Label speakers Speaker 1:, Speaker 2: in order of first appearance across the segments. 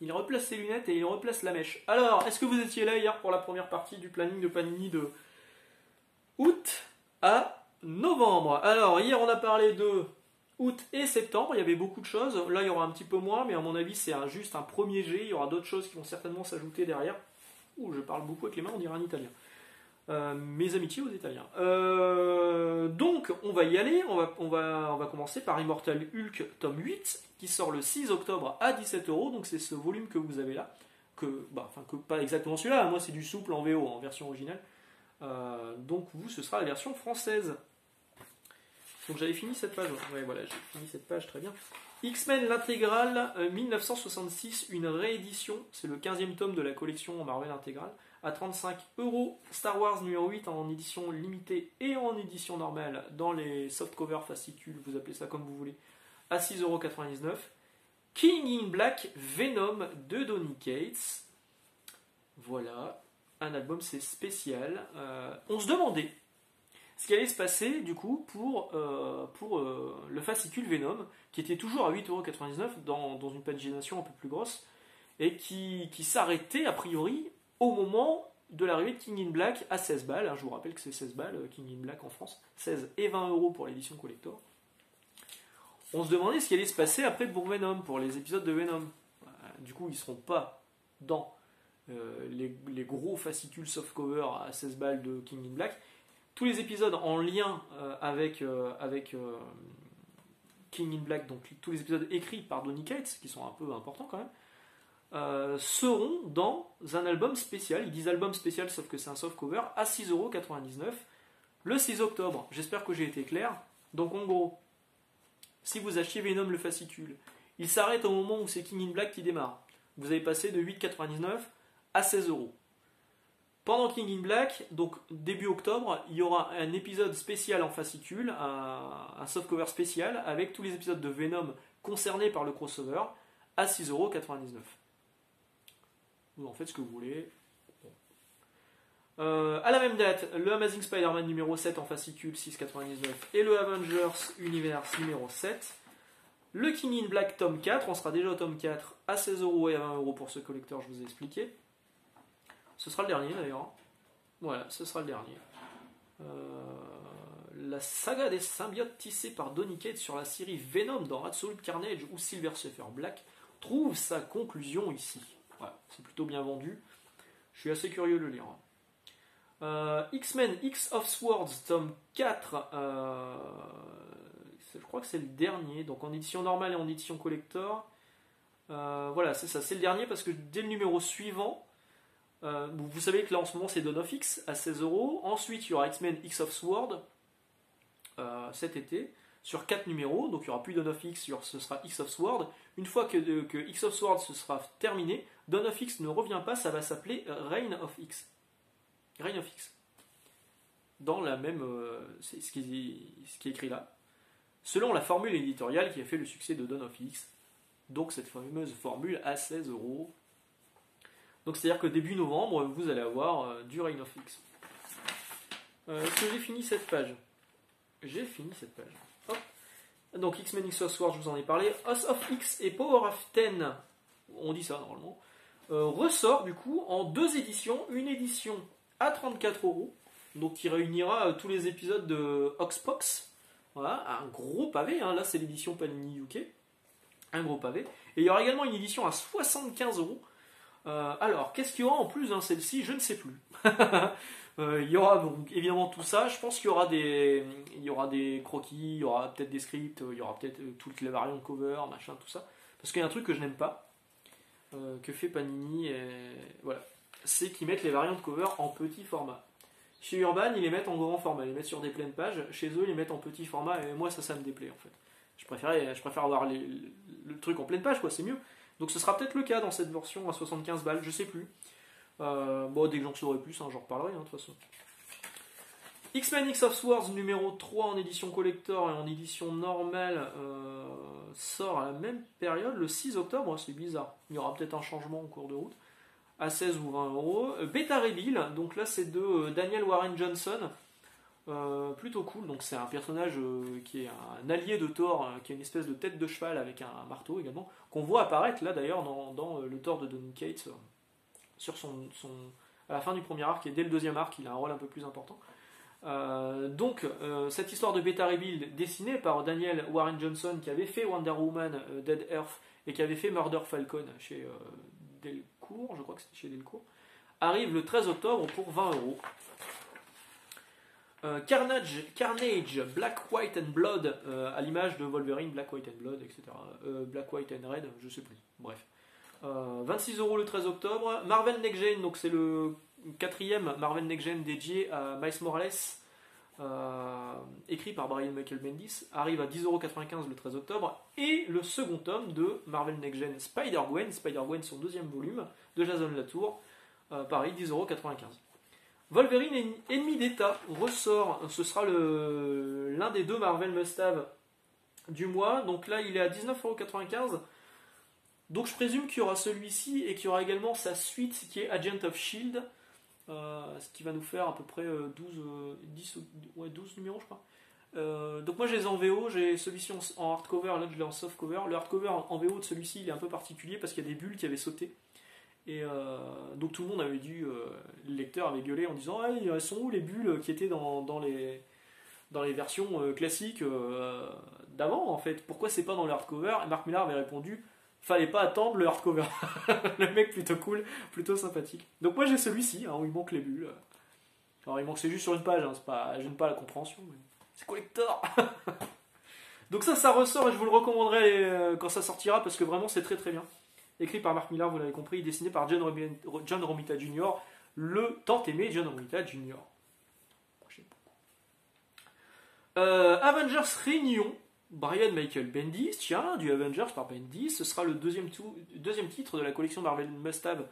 Speaker 1: Il replace ses lunettes et il replace la mèche. Alors, est-ce que vous étiez là hier pour la première partie du planning de Panini de août à novembre? Alors, hier on a parlé de août et septembre, il y avait beaucoup de choses. Là, il y aura un petit peu moins, mais à mon avis, c'est juste un premier jet. Il y aura d'autres choses qui vont certainement s'ajouter derrière. Ouh, je parle beaucoup avec les mains, on dirait un italien. Mes amitiés aux Italiens. Donc, on va y aller. On va commencer par Immortal Hulk tome 8, qui sort le 6 octobre à 17 €. Donc, c'est ce volume que vous avez là. Que pas exactement celui-là. Moi, c'est du souple en VO, en version originale. Donc, vous, ce sera la version française. Donc, j'avais fini cette page. Ouais, voilà, j'ai fini cette page, très bien. X-Men l'intégrale 1966, une réédition. C'est le 15e tome de la collection Marvel intégrale. À 35 €. Star Wars numéro 8 en édition limitée et en édition normale dans les softcover fascicules, vous appelez ça comme vous voulez, à 6,99 €. King in Black Venom de Donny Cates. Voilà, un album c'est spécial. On se demandait ce qui allait se passer du coup pour le fascicule Venom, qui était toujours à 8,99 € dans une pagination un peu plus grosse, et qui s'arrêtait a priori au moment de l'arrivée de King in Black à 16 balles. Je vous rappelle que c'est 16 balles, King in Black en France. 16 et 20 € pour l'édition collector. On se demandait ce qui allait se passer après pour Venom, pour les épisodes de Venom. Du coup, ils ne seront pas dans les gros fascicules softcover à 16 balles de King in Black. Tous les épisodes en lien avec King in Black, donc tous les épisodes écrits par Donny Cates, qui sont un peu importants quand même, seront dans un album spécial. Ils disent album spécial, sauf que c'est un softcover, à 6,99 € le 6 octobre. J'espère que j'ai été clair. Donc en gros, si vous achetez Venom le fascicule, il s'arrête au moment où c'est King in Black qui démarre. Vous avez passé de 8,99 € à 16 €. Pendant King in Black, donc début octobre, il y aura un épisode spécial en fascicule, un softcover spécial, avec tous les épisodes de Venom concernés par le crossover, à 6,99 €. Vous en faites ce que vous voulez. À la même date, le Amazing Spider-Man numéro 7 en fascicule, 6,99 € et le Avengers Universe numéro 7. Le King in Black tome 4, on sera déjà au tome 4 à 16 € et à 20 € pour ce collector, je vous ai expliqué. Ce sera le dernier d'ailleurs. Voilà, ce sera le dernier. La saga des symbiotes tissée par Donny Cates sur la série Venom dans Absolute Carnage ou Silver Surfer Black trouve sa conclusion ici. Voilà, c'est plutôt bien vendu. Je suis assez curieux de le lire. X-Men X of Swords, tome 4. Je crois que c'est le dernier. Donc en édition normale et en édition collector. Voilà, c'est ça. C'est le dernier parce que dès le numéro suivant, vous savez que là en ce moment c'est Dawn of X à 16 €. Ensuite il y aura X-Men X of Sword cet été sur 4 numéros. Donc il n'y aura plus Dawn of X, ce sera X of Sword. Une fois que X of Sword se sera terminé, Dawn of X ne revient pas, ça va s'appeler Reign of X. Reign of X. Dans la même. C'est ce qui est écrit là. Selon la formule éditoriale qui a fait le succès de Dawn of X. Donc cette fameuse formule à 16 €. Donc c'est-à-dire que début novembre, vous allez avoir du Reign of X. Est-ce que j'ai fini cette page? J'ai fini cette page. Hop. Donc X-Men X of Sword, je vous en ai parlé. House of X et Power of Ten, on dit ça normalement, ressort du coup en 2 éditions. Une édition à 34 €, donc qui réunira tous les épisodes de Oxpox. Voilà, un gros pavé, hein. Là c'est l'édition Panini UK. Un gros pavé. Et il y aura également une édition à 75 €. Alors, qu'est-ce qu'il y aura en plus dans celle-ci? Je ne sais plus. Il y aura donc évidemment tout ça. Je pense qu'il y aura des croquis, il y aura peut-être des scripts, il y aura peut-être toutes les variantes cover, machin, tout ça. Parce qu'il y a un truc que je n'aime pas, que fait Panini, voilà, c'est qu'ils mettent les variantes cover en petit format. Chez Urban, ils les mettent en grand format, ils les mettent sur des pleines pages. Chez eux, ils les mettent en petit format, et moi, ça me déplaît en fait. Je préfère avoir le truc en pleine page, quoi, c'est mieux. Donc ce sera peut-être le cas dans cette version à 75 balles, je sais plus. Bon, dès que j'en saurai plus, hein, j'en reparlerai, hein, de toute façon. X-Men X of Swords numéro 3 en édition collector et en édition normale sort à la même période, le 6 octobre, c'est bizarre. Il y aura peut-être un changement en cours de route. À 16 ou 20 €. Beta Reveal, donc là c'est de Daniel Warren Johnson. Plutôt cool. Donc c'est un personnage qui est un allié de Thor, qui a une espèce de tête de cheval avec un marteau également, qu'on voit apparaître là d'ailleurs dans le Thor de Donny Cates sur à la fin du premier arc et dès le deuxième arc, il a un rôle un peu plus important. Cette histoire de Beta Rebuild dessinée par Daniel Warren Johnson qui avait fait Wonder Woman Dead Earth et qui avait fait Murder Falcon chez Delcourt, je crois que c'était chez Delcourt, arrive le 13 octobre pour 20€. Carnage, Black, White and Blood, à l'image de Wolverine, Black, White and Blood, etc. Black, White and Red, je sais plus. Bref. 26€ le 13 octobre. Marvel Next Gen, donc c'est le quatrième Marvel Next Gen dédié à Miles Morales, écrit par Brian Michael Bendis, arrive à 10,95€ le 13 octobre. Et le second tome de Marvel Next Gen Spider-Gwen, son deuxième volume, de Jason Latour, pareil, 10,95€. Wolverine Ennemi d'État ressort, ce sera l'un des deux Marvel Must-Have du mois, donc là il est à 19,95€, donc je présume qu'il y aura celui-ci et qu'il y aura également sa suite qui est Agent of S.H.I.E.L.D., ce qui va nous faire à peu près 12 numéros je crois. Donc moi je les ai en VO, j'ai celui-ci en hardcover, là je l'ai en softcover. Le hardcover en VO de celui-ci il est un peu particulier parce qu'il y a des bulles qui avaient sauté. Et donc tout le monde avait dû, le lecteur avait gueulé en disant ah, elles sont où les bulles qui étaient dans les versions classiques d'avant en fait, pourquoi c'est pas dans le hardcover? Et Mark Millar avait répondu fallait pas attendre le hardcover. Le mec plutôt cool, plutôt sympathique. Donc moi j'ai celui-ci où il manque les bulles. Alors il manque, c'est juste sur une page, j'aime pas la compréhension, mais c'est collector. Donc ça ressort et je vous le recommanderai quand ça sortira parce que vraiment c'est très très bien. Écrit par Mark Millar, vous l'avez compris, dessiné par John Romita Jr., le tant aimé John Romita Jr. Avengers Réunion, Brian Michael Bendis, tiens, du Avengers par Bendis, ce sera le deuxième titre de la collection Marvel Must-Have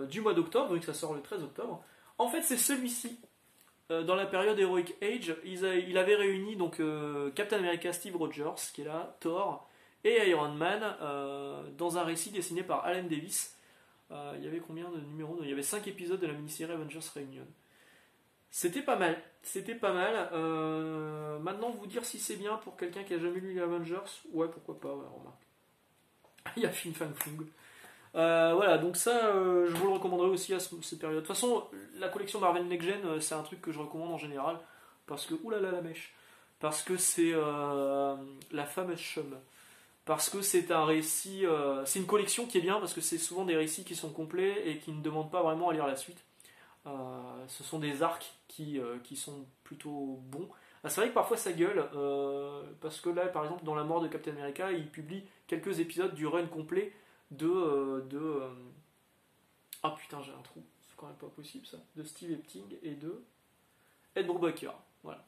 Speaker 1: du mois d'octobre, donc ça sort le 13 octobre. En fait, c'est celui-ci. Dans la période Heroic Age, il avait réuni donc Captain America Steve Rogers, qui est là, Thor, et Iron Man dans un récit dessiné par Alan Davis. Il y avait combien de numéros? Il y avait 5 épisodes de la mini-série Avengers Reunion. C'était pas mal. Maintenant, vous dire si c'est bien pour quelqu'un qui a jamais lu les Avengers, ouais, pourquoi pas, ouais, remarque. Il y a Fin Fang Fung. Voilà, donc ça, je vous le recommanderai aussi à cette période. De toute façon, la collection Marvel Next Gen, c'est un truc que je recommande en général, parce que, oulala la mèche, parce que c'est la fameuse chum. Parce que c'est un récit, c'est une collection qui est bien parce que c'est souvent des récits qui sont complets et qui ne demandent pas vraiment à lire la suite. Ce sont des arcs qui sont plutôt bons. C'est vrai que parfois ça gueule parce que là, par exemple, dans La mort de Captain America, il publie quelques épisodes du run complet ah putain, j'ai un trou, c'est quand même pas possible ça. De Steve Epting et de Ed Brubaker. Voilà.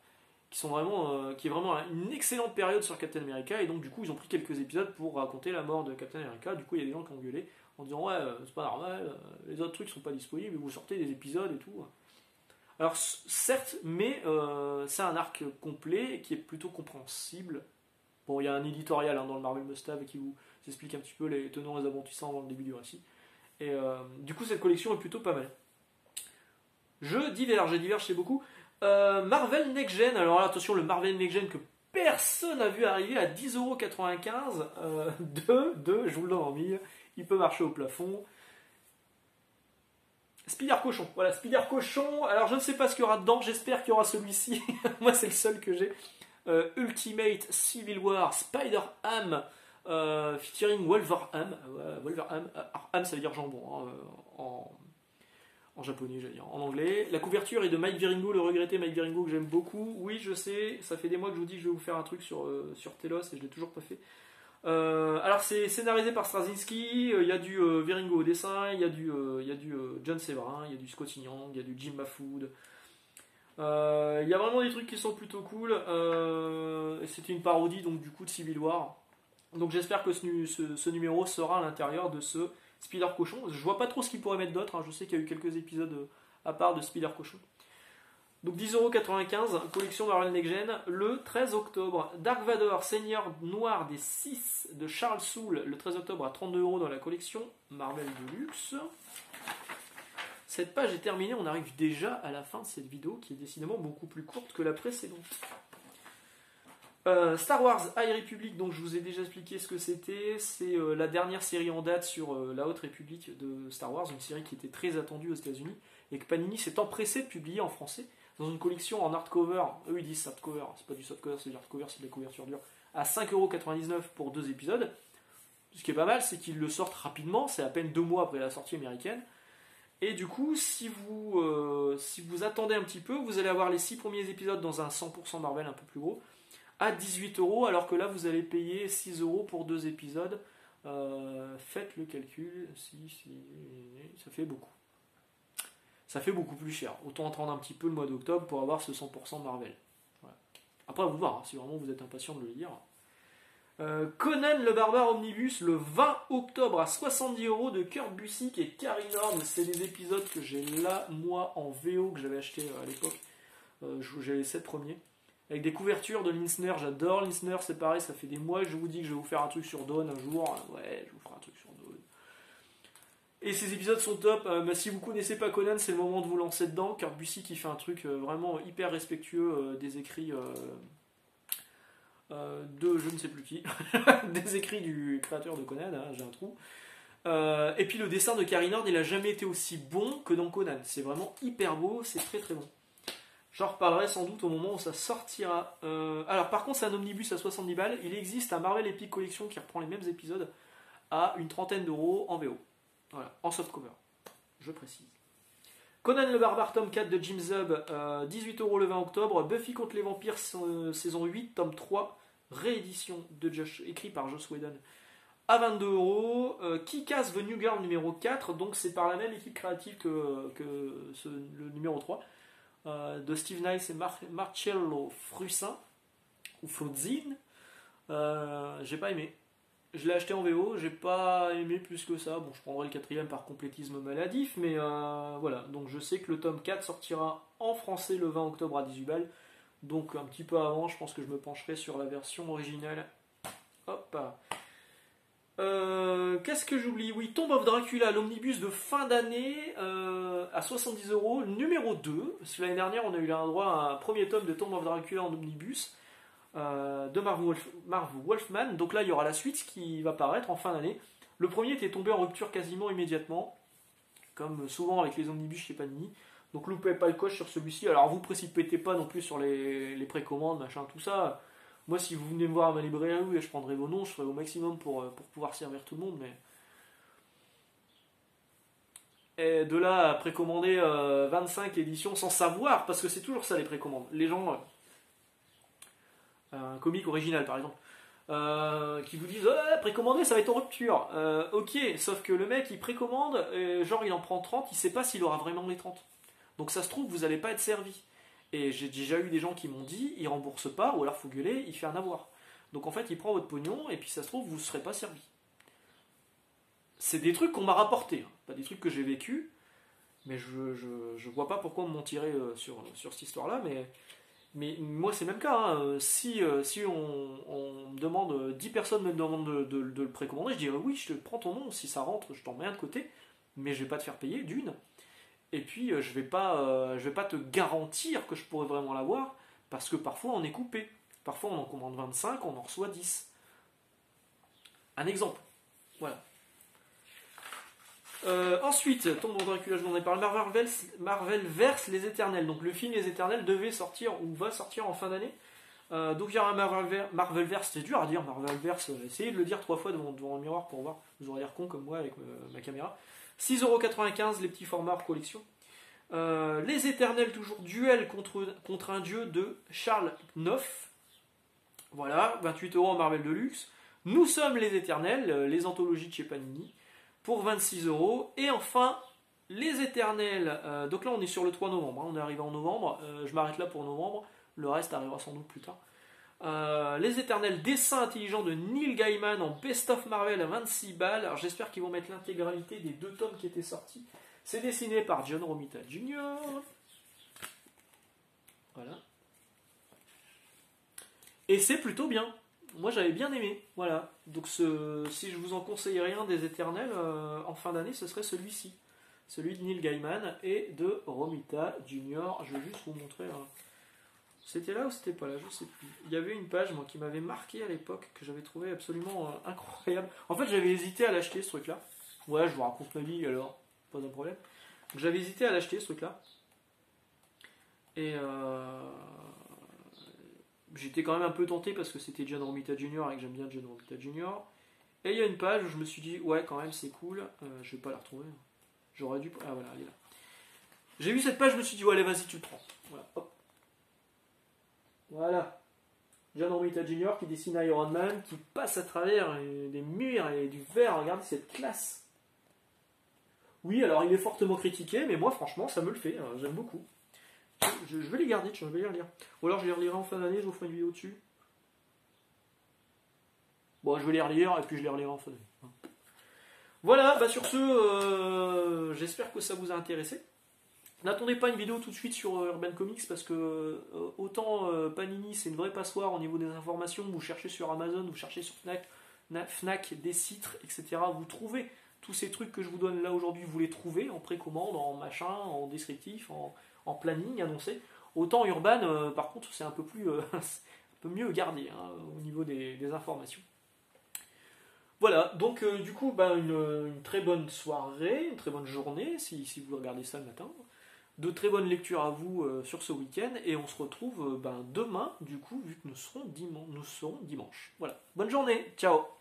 Speaker 1: Qui est vraiment une excellente période sur Captain America, et donc du coup ils ont pris quelques épisodes pour raconter la mort de Captain America. Du coup il y a des gens qui ont gueulé en disant ouais c'est pas normal, les autres trucs sont pas disponibles et vous sortez des épisodes et tout. Alors certes, mais c'est un arc complet qui est plutôt compréhensible. Bon, il y a un éditorial dans le Marvel Must-Have qui vous explique un petit peu les tenants et les aboutissants avant le début du récit. Et du coup cette collection est plutôt pas mal. Je diverge c'est beaucoup. Marvel Next Gen, alors là, attention, le Marvel Next Gen que personne n'a vu arriver à 10,95€, je vous le donne en mille, il peut marcher au plafond. Spider Cochon, voilà, Spider Cochon, alors je ne sais pas ce qu'il y aura dedans, j'espère qu'il y aura celui-ci, moi c'est le seul que j'ai. Ultimate Civil War Spider-Ham, featuring Wolverham, Ham ça veut dire jambon, en japonais, j'allais dire, en anglais. La couverture est de Mike Wieringo, le regretté Mike Wieringo que j'aime beaucoup. Oui, je sais, ça fait des mois que je vous dis que je vais vous faire un truc sur Telos et je l'ai toujours pas fait. Alors c'est scénarisé par Straczynski, il y a du Wieringo au dessin, il y a du John Severin, il y a du Scott Young, il y a du Jim Mahfood. Il y a vraiment des trucs qui sont plutôt cool. C'était une parodie donc du coup de Civil War. Donc j'espère que ce numéro sera à l'intérieur de ce Spider Cochon. Je vois pas trop ce qu'il pourrait mettre d'autre. Je sais qu'il y a eu quelques épisodes à part de Spider Cochon. Donc 10,95€, collection Marvel Next Gen, le 13 octobre. Dark Vador, Seigneur Noir des 6 de Charles Soule, le 13 octobre à 32€ dans la collection Marvel Deluxe. Cette page est terminée, on arrive déjà à la fin de cette vidéo qui est décidément beaucoup plus courte que la précédente. Star Wars High Republic, donc je vous ai déjà expliqué ce que c'était. C'est la dernière série en date sur la Haute République de Star Wars, une série qui était très attendue aux États-Unis et que Panini s'est empressé de publier en français dans une collection en hardcover. Eux ils disent hardcover, c'est pas du softcover, c'est du hardcover, c'est de la couverture dure, à 5,99€ pour 2 épisodes. Ce qui est pas mal, c'est qu'ils le sortent rapidement, c'est à peine 2 mois après la sortie américaine. Et du coup, si vous attendez un petit peu, vous allez avoir les 6 premiers épisodes dans un 100% Marvel un peu plus gros, à 18€, alors que là, vous allez payer 6€ pour 2 épisodes. Faites le calcul, ça fait beaucoup. Ça fait beaucoup plus cher. Autant attendre un petit peu le mois d'octobre pour avoir ce 100% Marvel. Voilà. Après, à vous de voir, hein, si vraiment vous êtes impatient de le lire. Conan le barbare omnibus le 20 octobre à 70€ de Kurt Busiek et Carrie Norm. C'est des épisodes que j'ai là, moi, en VO, que j'avais acheté à l'époque. J'ai les 7 premiers. Avec des couvertures de Linsner, j'adore Linsner, c'est pareil, ça fait des mois que je vous dis que je vais vous faire un truc sur Dawn un jour. Ouais, je vous ferai un truc sur Dawn. Et ces épisodes sont top. Si vous connaissez pas Conan, c'est le moment de vous lancer dedans. Kurt Busiek qui fait un truc vraiment hyper respectueux des écrits de je ne sais plus qui, des écrits du créateur de Conan, hein, j'ai un trou. Et puis le dessin de Carrie Nord, il a jamais été aussi bon que dans Conan. C'est vraiment hyper beau, c'est très très bon. J'en reparlerai sans doute au moment où ça sortira. Alors par contre c'est un omnibus à 70 balles. Il existe un Marvel Epic Collection qui reprend les mêmes épisodes à une trentaine d'euros en VO. Voilà, en softcover, je précise. Conan le barbare tome 4 de Jim Zub, 18€ le 20 octobre. Buffy contre les vampires, saison 8, tome 3, réédition de écrit par Joss Whedon, à 22€. Kick-Ass The New Girl numéro 4, donc c'est par la même équipe créative que le numéro 3, de Steve Nice et Marcello Frussin, ou Fruzzin. J'ai pas aimé. Je l'ai acheté en VO, j'ai pas aimé plus que ça. Bon, je prendrai le 4ème par complétisme maladif, mais voilà. Donc je sais que le tome 4 sortira en français le 20 octobre à 18 balles. Donc un petit peu avant, je pense que je me pencherai sur la version originale. Hop. Qu'est-ce que j'oublie? Oui, Tomb of Dracula, l'omnibus de fin d'année à 70€, numéro 2. Parce que l'année dernière, on a eu un droit à un premier tome de Tomb of Dracula en omnibus. De Marv Wolfman. Donc là, il y aura la suite qui va paraître en fin d'année. Le premier était tombé en rupture quasiment immédiatement, comme souvent avec les omnibus chez Panini. Donc loupez pas le coche sur celui-ci. Alors vous précipitez pas non plus sur les précommandes, machin, tout ça. Moi, si vous venez me voir à ma librairie, je prendrai vos noms, je ferai au maximum pour pouvoir servir tout le monde. Mais et de là à précommander 25 éditions sans savoir, parce que c'est toujours ça les précommandes. Les gens... un comic original par exemple, qui vous disent précommander ça va être en rupture. Ok, sauf que le mec il précommande, genre il en prend 30, il sait pas s'il aura vraiment les 30. Donc ça se trouve, vous n'allez pas être servi. Et j'ai déjà eu des gens qui m'ont dit il rembourse pas, ou alors faut gueuler, il fait un avoir. Donc en fait il prend votre pognon, et puis ça se trouve, vous ne serez pas servi. C'est des trucs qu'on m'a rapporté, hein. Pas des trucs que j'ai vécu, mais je vois pas pourquoi me mentirer sur cette histoire-là, mais moi, c'est le même cas. Hein. Si on me demande, 10 personnes me demandent de le précommander, je dirais oui, je te prends ton nom, si ça rentre, je t'en mets un de côté, mais je vais pas te faire payer, d'une. Et puis, je vais pas te garantir que je pourrais vraiment l'avoir, parce que parfois, on est coupé. Parfois, on en commande 25, on en reçoit 10. Un exemple. Voilà. Ensuite, Tomb of Dracula, je vous en ai parlé, Marvelverse Les Éternels. Donc le film Les Éternels devait sortir ou va sortir en fin d'année. Donc il y aura un Marvelverse, c'est dur à dire Marvelverse, essayez de le dire 3 fois devant le miroir pour voir, vous aurez l'air con comme moi avec ma caméra. 6,95€ les petits formats hors collection. Les Éternels, toujours duel contre un dieu de Charles IX. Voilà, 28€ en Marvel Deluxe. Nous sommes les Éternels, les anthologies de chez Panini, pour 26€. Et enfin, les Éternels. Donc là, on est sur le 3 novembre. Hein, on est arrivé en novembre. Je m'arrête là pour novembre. Le reste arrivera sans doute plus tard. Les Éternels, dessin intelligent de Neil Gaiman en Best of Marvel à 26 balles. Alors j'espère qu'ils vont mettre l'intégralité des 2 tomes qui étaient sortis. C'est dessiné par John Romita Jr. Voilà. Et c'est plutôt bien. Moi j'avais bien aimé. Voilà. Donc si je vous en conseillerais un des Éternels en fin d'année, ce serait celui-ci. celui de Neil Gaiman et de Romita Junior. Je vais juste vous montrer. C'était là ou c'était pas là, je sais plus. Il y avait une page moi, qui m'avait marqué à l'époque, que j'avais trouvé absolument incroyable. En fait, j'avais hésité à l'acheter ce truc-là. Ouais, je vous raconte ma vie alors, pas de problème. Donc, j'avais hésité à l'acheter ce truc-là. Et j'étais quand même un peu tenté parce que c'était John Romita Jr. et que j'aime bien John Romita Jr. Et il y a une page où je me suis dit, ouais, quand même, c'est cool. Je vais pas la retrouver. J'aurais dû. Ah voilà, elle est là. J'ai vu cette page, je me suis dit, ouais, allez, vas-y, tu le prends. Voilà, hop. Voilà. John Romita Jr. qui dessine Iron Man, qui passe à travers des murs et du verre. Regardez cette classe. Oui, alors il est fortement critiqué, mais moi, franchement, ça me le fait. J'aime beaucoup. Je vais les garder, je vais les relire. Ou alors je les relirai en fin d'année, je vous ferai une vidéo dessus. Bon, je vais les relire et puis je les relirai en fin d'année. Voilà, bah sur ce, j'espère que ça vous a intéressé. N'attendez pas une vidéo tout de suite sur Urban Comics parce que autant Panini c'est une vraie passoire au niveau des informations, vous cherchez sur Amazon, vous cherchez sur Fnac, des sites, etc. Vous trouvez tous ces trucs que je vous donne là aujourd'hui, vous les trouvez en précommande, en machin, en descriptif, en planning annoncé. Autant Urban, par contre, c'est un peu plus, un peu mieux gardé au niveau des informations. Voilà, donc du coup, une très bonne soirée, une très bonne journée si vous regardez ça le matin. De très bonnes lectures à vous sur ce week-end et on se retrouve demain, du coup, vu que nous serons dimanche. Voilà, bonne journée, ciao.